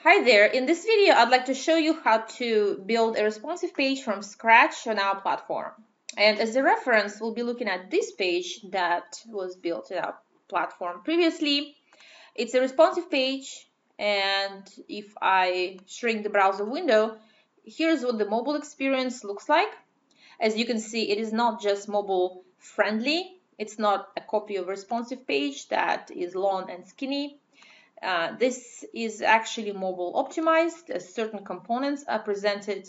Hi there, in this video I'd like to show you how to build a responsive page from scratch on our platform. And as a reference, we'll be looking at this page that was built in our platform previously. It's a responsive page, and if I shrink the browser window, here's what the mobile experience looks like. As you can see, it is not just mobile friendly. It's not a copy of a responsive page that is long and skinny. This is actually mobile optimized, as certain components are presented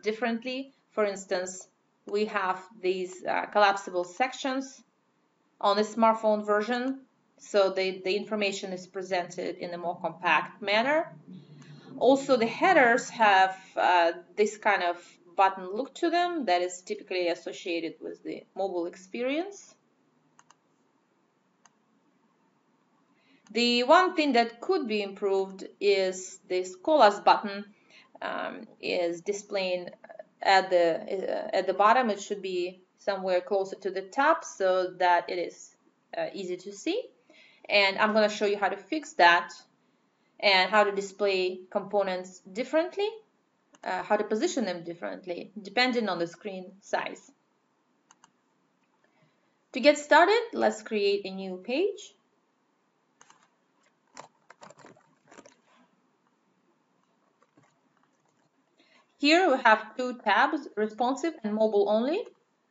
differently. For instance, we have these collapsible sections on the smartphone version, so the information is presented in a more compact manner. Also, the headers have this kind of button look to them that is typically associated with the mobile experience. The one thing that could be improved is this Call Us button is displaying at the bottom. It should be somewhere closer to the top so that it is easy to see. And I'm going to show you how to fix that and how to display components differently, how to position them differently depending on the screen size. To get started, let's create a new page. Here we have two tabs, responsive and mobile only.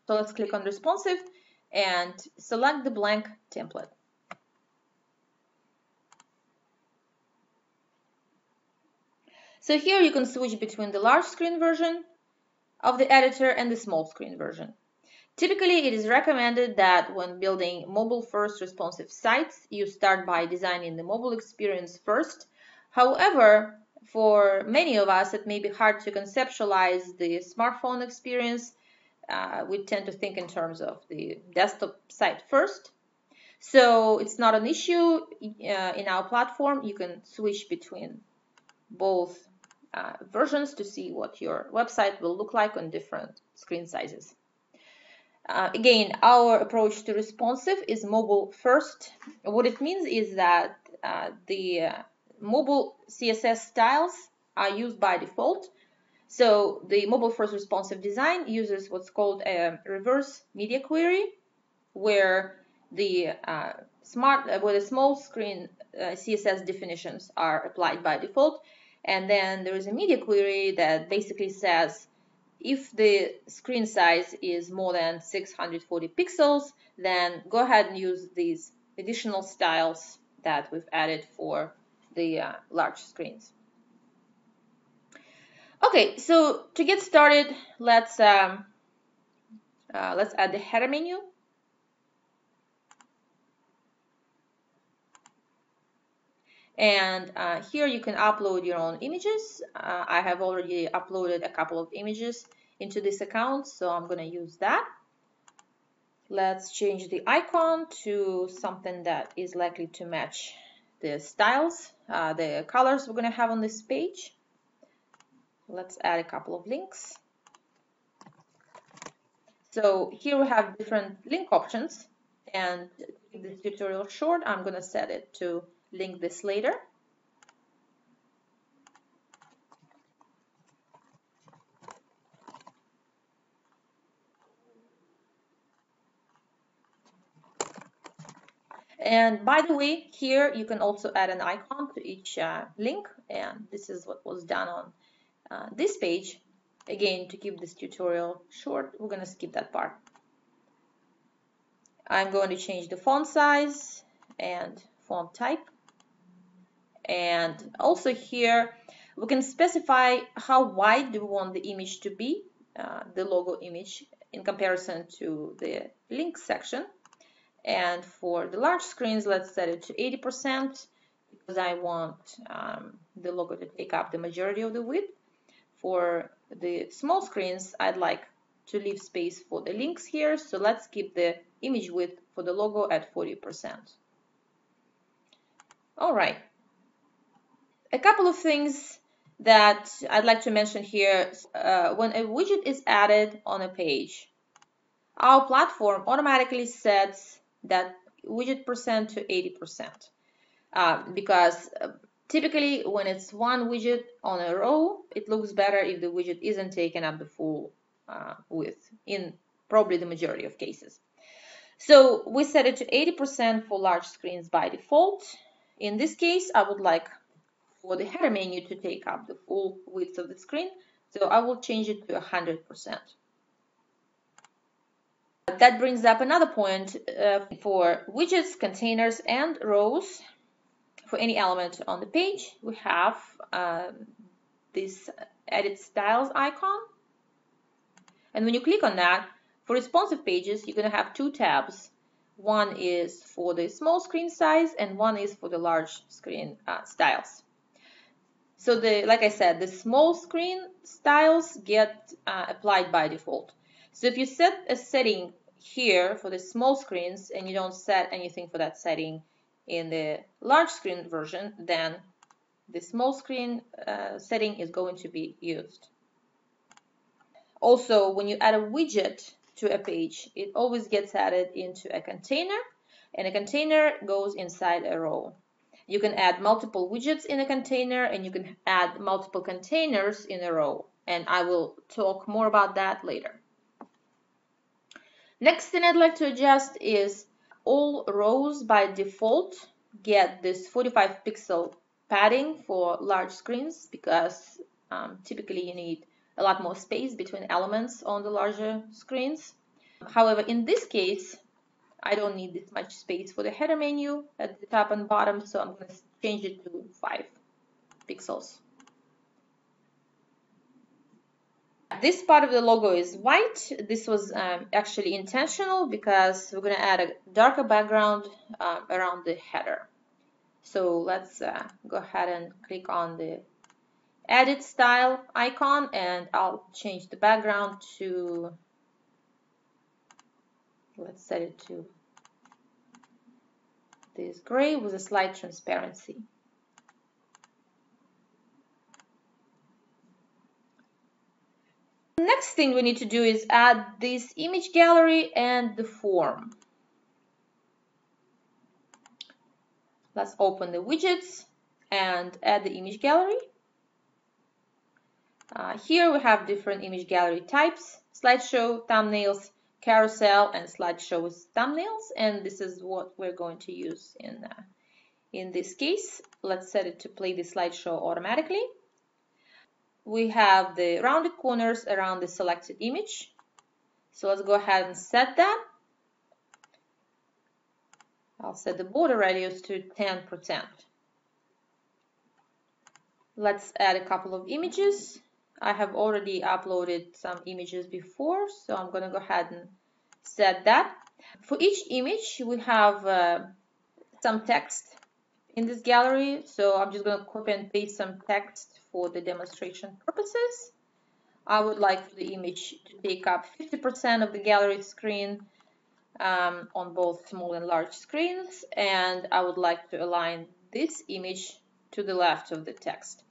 So let's click on responsive and select the blank template. So here you can switch between the large screen version of the editor and the small screen version. Typically, it is recommended that when building mobile-first responsive sites, you start by designing the mobile experience first. However, for many of us, it may be hard to conceptualize the smartphone experience. We tend to think in terms of the desktop site first. So it's not an issue in our platform. You can switch between both versions to see what your website will look like on different screen sizes. Again, our approach to responsive is mobile first. What it means is that the mobile CSS styles are used by default. So the mobile first responsive design uses what's called a reverse media query, where the small screen CSS definitions are applied by default. And then there is a media query that basically says, if the screen size is more than 640 pixels, then go ahead and use these additional styles that we've added for the large screens. Okay, so to get started, let's add the header menu. And here you can upload your own images. I have already uploaded a couple of images into this account, so I'm going to use that. Let's change the icon to something that is likely to match the styles, the colors we're going to have on this page. Let's add a couple of links. So here we have different link options, and to keep this tutorial short, I'm going to set it to link this later. And by the way, here you can also add an icon to each link, and this is what was done on this page. Again, to keep this tutorial short, we're going to skip that part. I'm going to change the font size and font type. And also here, we can specify how wide do we want the image to be, the logo image, in comparison to the link section. And for the large screens, let's set it to 80% because I want the logo to take up the majority of the width. For the small screens, I'd like to leave space for the links here, so let's keep the image width for the logo at 40%. All right. A couple of things that I'd like to mention here. When a widget is added on a page, our platform automatically sets that widget percent to 80% because Typically, when it's one widget on a row, it looks better if the widget isn't taking up the full width in probably the majority of cases. So we set it to 80% for large screens by default. In this case, I would like for the header menu to take up the full width of the screen, so I will change it to 100%. That brings up another point for widgets, containers, and rows. For any element on the page, we have this Edit Styles icon. And when you click on that, for responsive pages, you're going to have two tabs. One is for the small screen size, and one is for the large screen styles. So like I said, the small screen styles get applied by default. So if you set a setting here for the small screens and you don't set anything for that setting in the large screen version, then the small screen setting is going to be used. Also, when you add a widget to a page, it always gets added into a container, and a container goes inside a row. You can add multiple widgets in a container, and you can add multiple containers in a row, and I will talk more about that later. Next thing I'd like to adjust is all rows by default get this 45 pixel padding for large screens because typically you need a lot more space between elements on the larger screens. However, in this case, I don't need this much space for the header menu at the top and bottom, so I'm going to change it to 5 pixels. This part of the logo is white. This was actually intentional because we're going to add a darker background around the header. So let's go ahead and click on the Edit Style icon, and I'll change the background to, let's set it to this gray with a slight transparency. The next thing we need to do is add this image gallery and the form. Let's open the widgets and add the image gallery. Here we have different image gallery types: slideshow, thumbnails, carousel, and slideshow with thumbnails. And this is what we're going to use in this case. Let's set it to play the slideshow automatically. We have the rounded corners around the selected image. So let's go ahead and set that. I'll set the border radius to 10%. Let's add a couple of images. I have already uploaded some images before, so I'm going to go ahead and set that. For each image, we have some text in this gallery, so I'm just going to copy and paste some text for the demonstration purposes. I would like for the image to take up 50% of the gallery screen on both small and large screens, and I would like to align this image to the left of the text.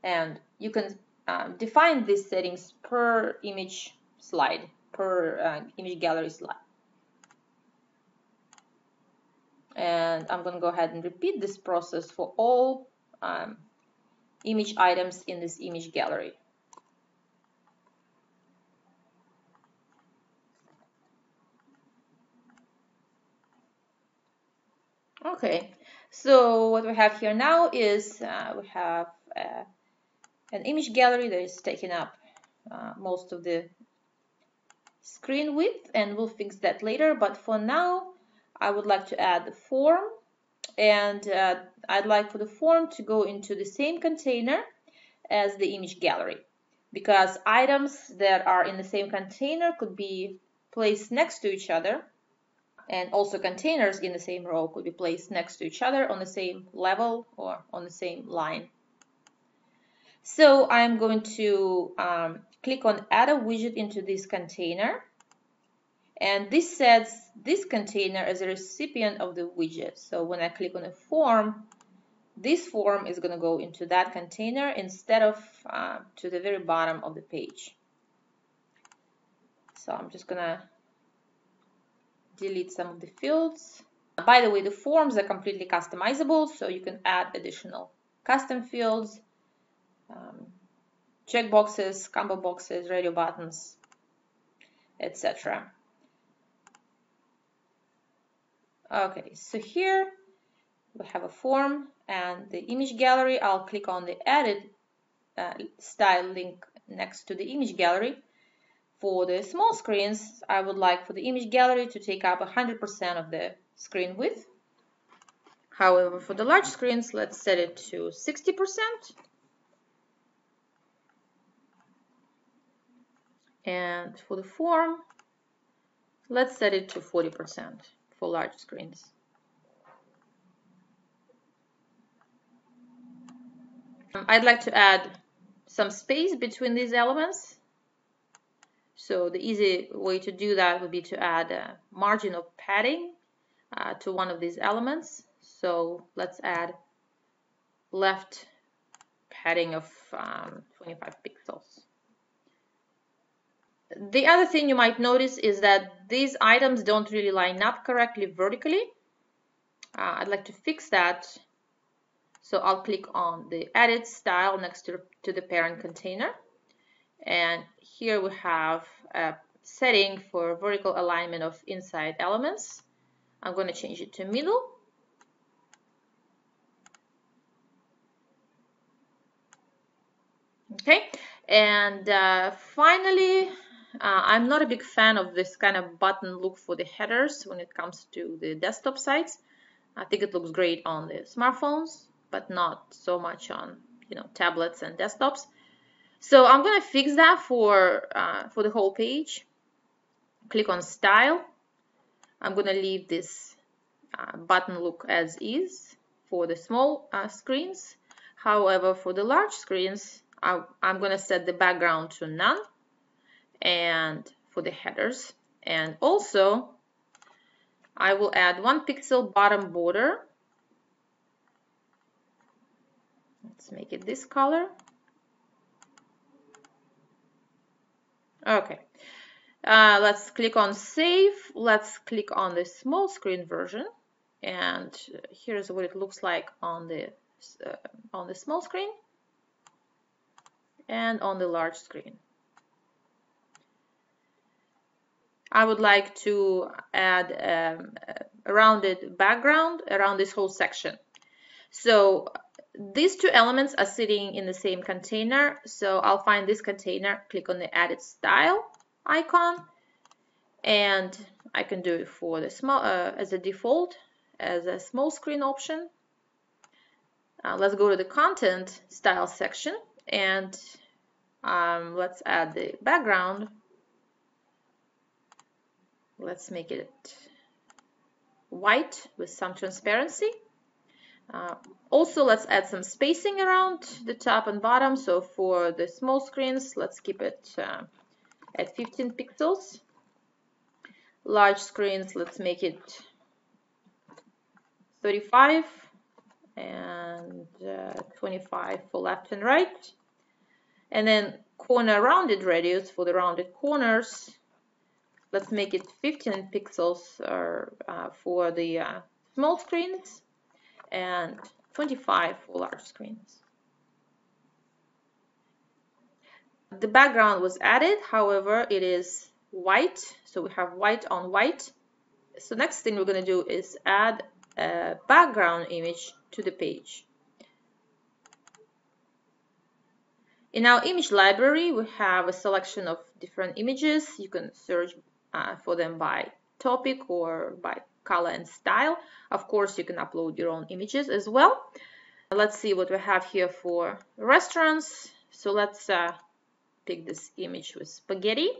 And you can define these settings per image slide, per image gallery slide. And I'm going to go ahead and repeat this process for all image items in this image gallery. Okay, so what we have here now is we have an image gallery that is taking up most of the screen width, and we'll fix that later. But for now, I would like to add the form, and I'd like for the form to go into the same container as the image gallery, because items that are in the same container could be placed next to each other, and also containers in the same row could be placed next to each other on the same level or on the same line. So I'm going to click on Add a widget into this container, and this sets this container as a recipient of the widget. So when I click on a form, this form is going to go into that container instead of to the very bottom of the page. So I'm just going to delete some of the fields. By the way, the forms are completely customizable, so you can add additional custom fields, checkboxes, combo boxes, radio buttons, etc. Okay, so here we have a form and the image gallery. I'll click on the Edit style link next to the image gallery. For the small screens, I would like for the image gallery to take up 100% of the screen width. However, for the large screens, let's set it to 60%. And for the form, let's set it to 40% for large screens. I'd like to add some space between these elements. So the easy way to do that would be to add a margin of padding to one of these elements. So let's add left padding of 25 pixels. The other thing you might notice is that these items don't really line up correctly vertically. I'd like to fix that. So I'll click on the Edit style next to the parent container. And here we have a setting for vertical alignment of inside elements. I'm going to change it to middle. Okay, and finally, I'm not a big fan of this kind of button look for the headers when it comes to the desktop sites. I think it looks great on the smartphones, but not so much on tablets and desktops. So I'm going to fix that for the whole page. Click on Style. I'm going to leave this button look as is for the small screens. However, for the large screens, I'm going to set the background to none, and for the headers. And also, I will add 1 pixel bottom border. Let's make it this color. Okay. Let's click on Save. Let's click on the small screen version. And here's what it looks like on the small screen and on the large screen. I would like to add a rounded background around this whole section. So these two elements are sitting in the same container. So I'll find this container, click on the Edit Style icon, and I can do it for the small as a default, as a small screen option. Let's go to the Content Style section, and let's add the background. Let's make it white with some transparency. Also, let's add some spacing around the top and bottom. So for the small screens, let's keep it at 15 pixels. Large screens, let's make it 35 and 25 for left and right. And then corner rounded radius for the rounded corners, let's make it 15 pixels for the small screens and 25 for large screens. The background was added, however, it is white, so we have white on white. So next thing we're going to do is add a background image to the page. In our image library, we have a selection of different images. You can search for them by topic or by color and style. Of course, you can upload your own images as well. Let's see what we have here for restaurants. So let's pick this image with spaghetti.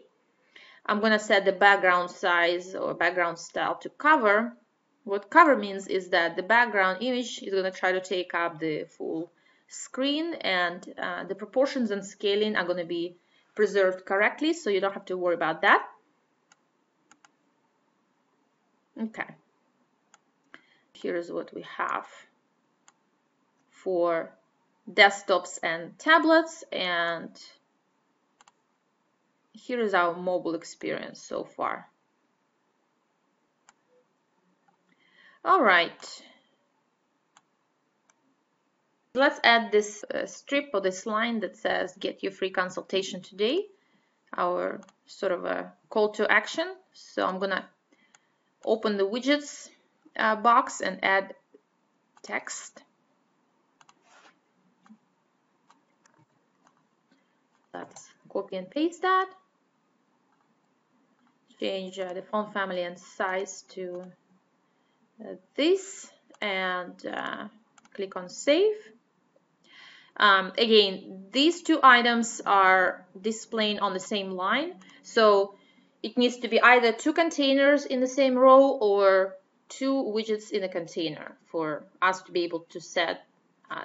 I'm going to set the background size or background style to cover. What cover means is that the background image is going to try to take up the full screen, and the proportions and scaling are going to be preserved correctly, so you don't have to worry about that. Okay. Here's what we have for desktops and tablets, and here is our mobile experience so far. All right. Let's add this strip or this line that says get your free consultation today, our sort of a call to action. So I'm gonna open the widgets box and add text. Let's copy and paste that. Change the font family and size to this, and click on save. Again, these two items are displaying on the same line, so it needs to be either two containers in the same row or two widgets in a container for us to be able to set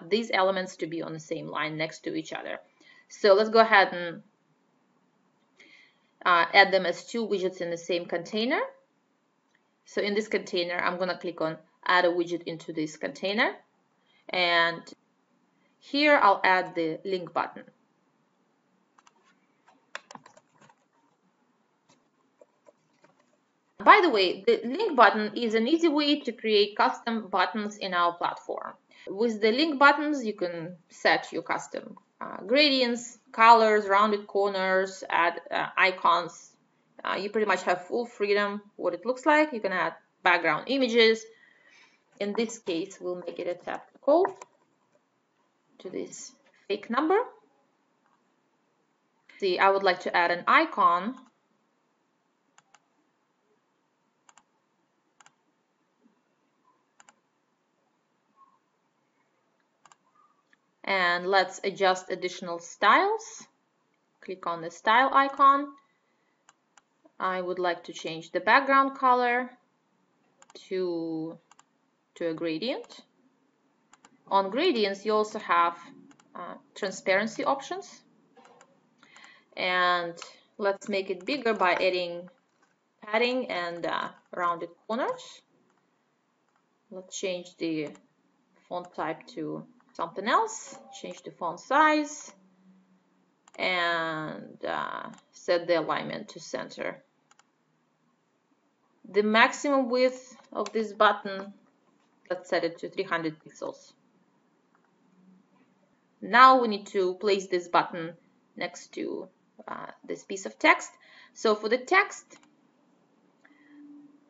these elements to be on the same line next to each other. So let's go ahead and add them as two widgets in the same container. So in this container, I'm going to click on add a widget into this container, and here I'll add the link button. By the way, the link button is an easy way to create custom buttons in our platform. With the link buttons, you can set your custom gradients, colors, rounded corners, add icons. You pretty much have full freedom what it looks like. You can add background images. In this case, we'll make it a tap code to this fake number. See, I would like to add an icon. And let's adjust additional styles. Click on the style icon. I would like to change the background color to a gradient. On gradients, you also have transparency options. And let's make it bigger by adding padding and rounded corners. Let's change the font type to something else. Change the font size and set the alignment to center. The maximum width of this button, let's set it to 300 pixels. Now we need to place this button next to this piece of text. So for the text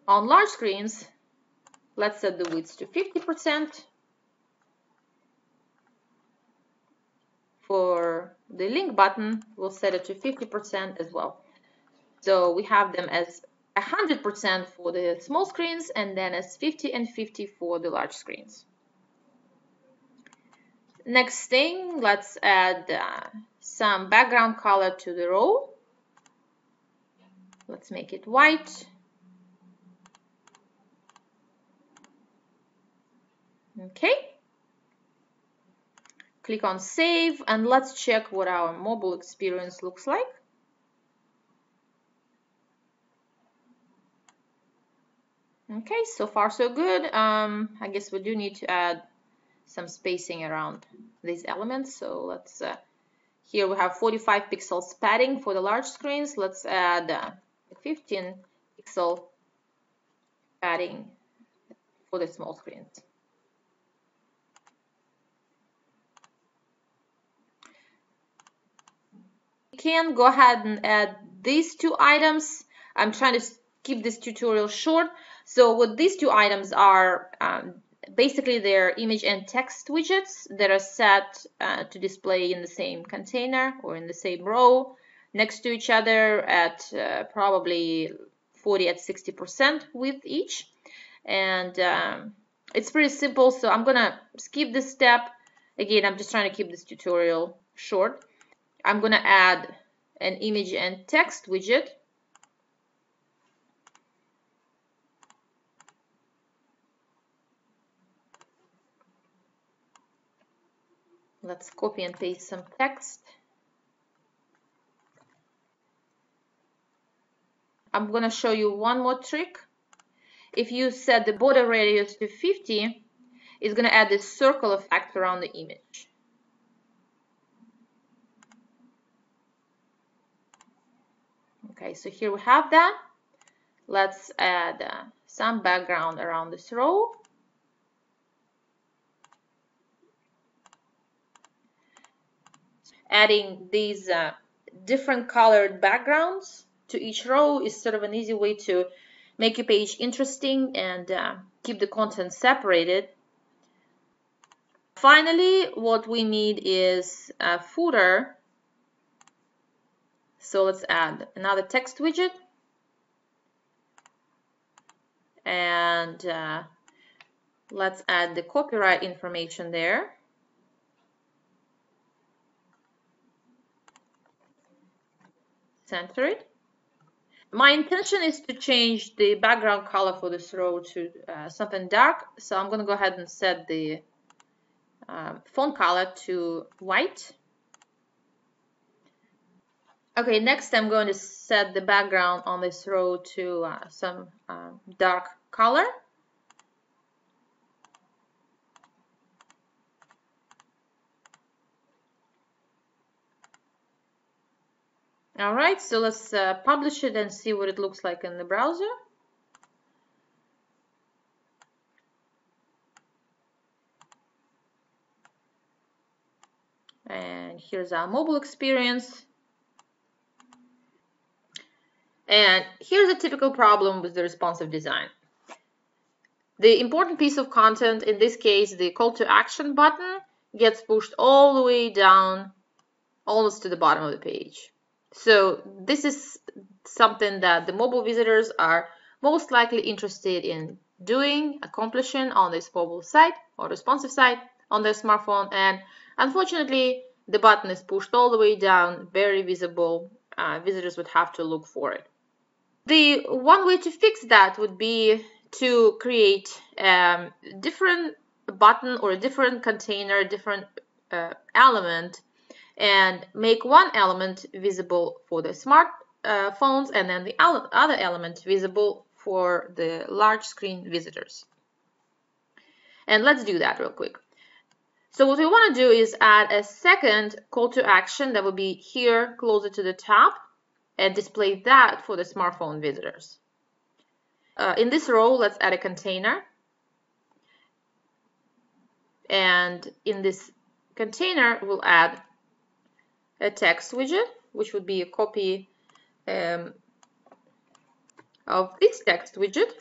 on large screens, let's set the width to 50%. For the link button, we'll set it to 50% as well. So we have them as 100% for the small screens and then as 50 and 50 for the large screens. Next thing, let's add some background color to the row. Let's make it white. Okay. Click on save and let's check what our mobile experience looks like. Okay, so far so good. I guess we do need to add some spacing around these elements. So let's, here we have 45 pixels padding for the large screens. Let's add 15 pixel padding for the small screens. You can go ahead and add these two items. I'm trying to keep this tutorial short. So what these two items are, basically they're image and text widgets that are set to display in the same container or in the same row next to each other at probably 40 at 60% width each. And it's pretty simple, so I'm gonna skip this step. Again, I'm just trying to keep this tutorial short. I'm gonna add an image and text widget. Let's copy and paste some text. I'm going to show you one more trick. If you set the border radius to 50, it's going to add this circle effect around the image. Okay, so here we have that. Let's add some background around this row. adding these different colored backgrounds to each row is sort of an easy way to make your page interesting and keep the content separated. Finally, what we need is a footer. So let's add another text widget. And let's add the copyright information there. Center it. My intention is to change the background color for this row to something dark. So I'm going to go ahead and set the font color to white. Okay, next I'm going to set the background on this row to some dark color. All right, so let's publish it and see what it looks like in the browser. And here's our mobile experience. And here's a typical problem with the responsive design. The important piece of content, in this case, the call to action button, gets pushed all the way down, almost to the bottom of the page. So this is something that the mobile visitors are most likely interested in doing, accomplishing on this mobile site or responsive site on their smartphone. And unfortunately, the button is pushed all the way down, very visible. Visitors would have to look for it. The one way to fix that would be to create a different button or a different container, a different element, and make one element visible for the smart phones and then the other element visible for the large screen visitors. And let's do that real quick. So what we want to do is add a second call to action that will be here closer to the top and display that for the smartphone visitors. In this row, let's add a container. And in this container, we'll add a text widget, which would be a copy of this text widget.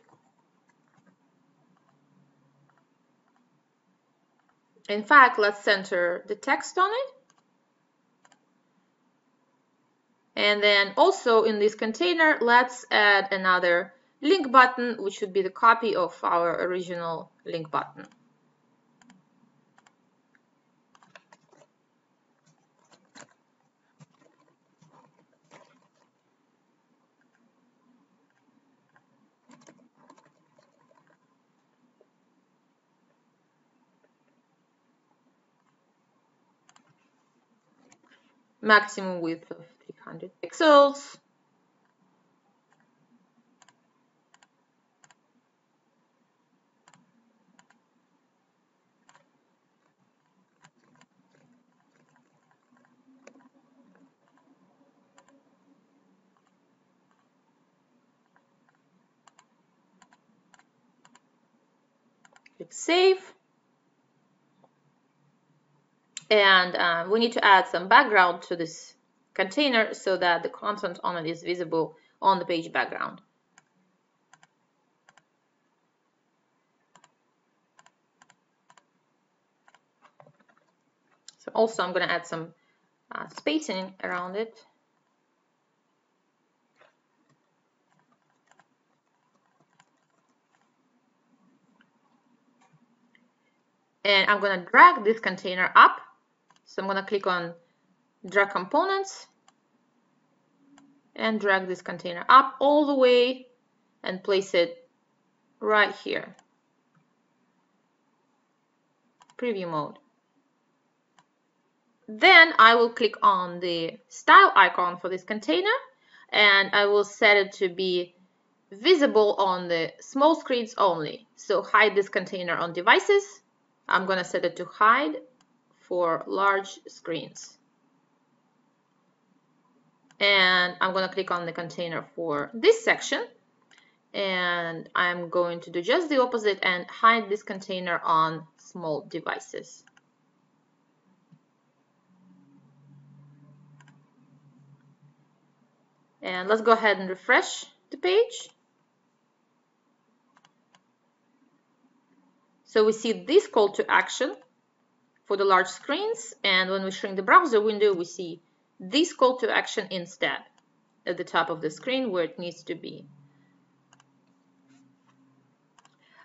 In fact, let's center the text on it. And then also in this container, let's add another link button, which would be the copy of our original link button. Maximum width of 300 pixels. Click Save. And we need to add some background to this container so that the content on it is visible on the page background. So also I'm going to add some spacing around it. And I'm going to drag this container up. So I'm going to click on Drag Components and drag this container up all the way and place it right here. Preview mode. Then I will click on the style icon for this container and I will set it to be visible on the small screens only. So hide this container on devices. I'm going to set it to hide for large screens. And I'm going to click on the container for this section. And I'm going to do just the opposite and hide this container on small devices. And let's go ahead and refresh the page. So we see this call to action for the large screens, and when we shrink the browser window, we see this call to action instead at the top of the screen where it needs to be.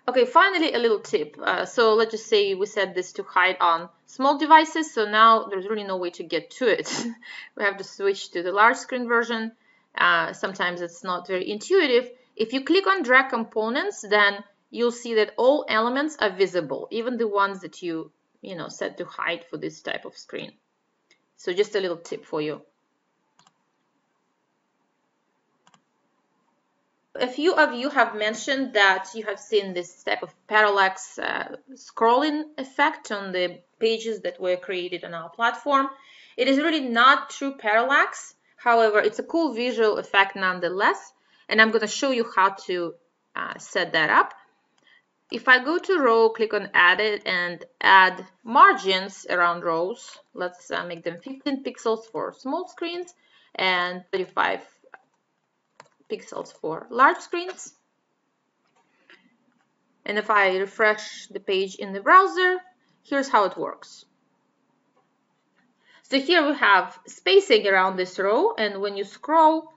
Okay, finally, a little tip. So let's just say we set this to hide on small devices, so now there's really no way to get to it. We have to switch to the large screen version. Sometimes it's not very intuitive. If you click on drag components, then you'll see that all elements are visible, even the ones that you set to hide for this type of screen. So just a little tip for you. A few of you have mentioned that you have seen this type of parallax scrolling effect on the pages that were created on our platform. It is really not true parallax. However, it's a cool visual effect nonetheless, and I'm going to show you how to set that up. If I go to row, click on edit and add margins around rows, let's make them 15 pixels for small screens and 35 pixels for large screens. And if I refresh the page in the browser, here's how it works. So here we have spacing around this row, and when you scroll,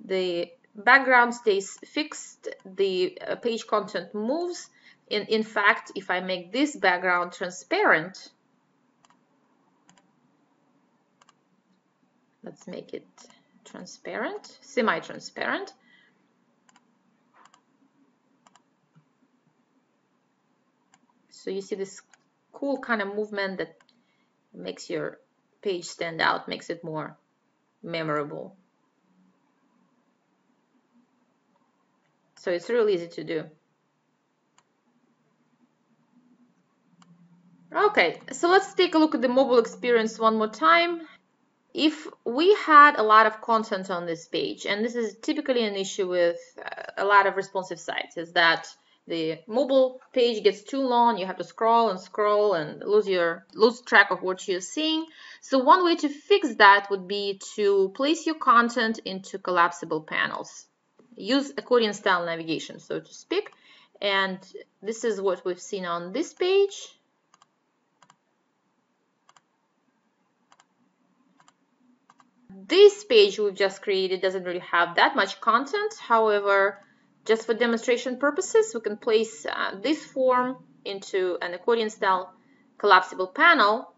the background stays fixed, the page content moves. In fact, if I make this background transparent, let's make it transparent, semi-transparent. So you see this cool kind of movement that makes your page stand out, makes it more memorable. So it's really easy to do. Okay, so let's take a look at the mobile experience one more time. If we had a lot of content on this page, and this is typically an issue with a lot of responsive sites, is that the mobile page gets too long, you have to scroll and lose track of what you're seeing. So one way to fix that would be to place your content into collapsible panels. Use accordion style navigation, so to speak. And this is what we've seen on this page. This page we've just created doesn't really have that much content. However, just for demonstration purposes, we can place this form into an accordion style collapsible panel.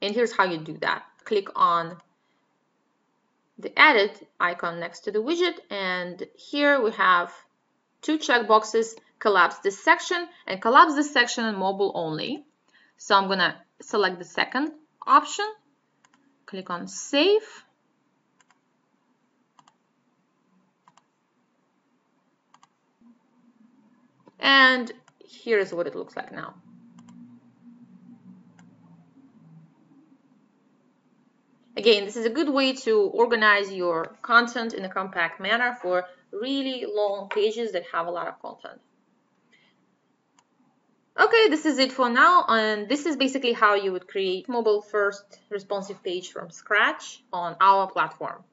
And here's how you do that. Click on the edit icon next to the widget, and here we have two checkboxes: collapse this section and collapse this section on mobile only. So I'm gonna select the second option, click on save, and here's what it looks like now. Again, this is a good way to organize your content in a compact manner for really long pages that have a lot of content. Okay, this is it for now, and this is basically how you would create mobile first responsive page from scratch on our platform.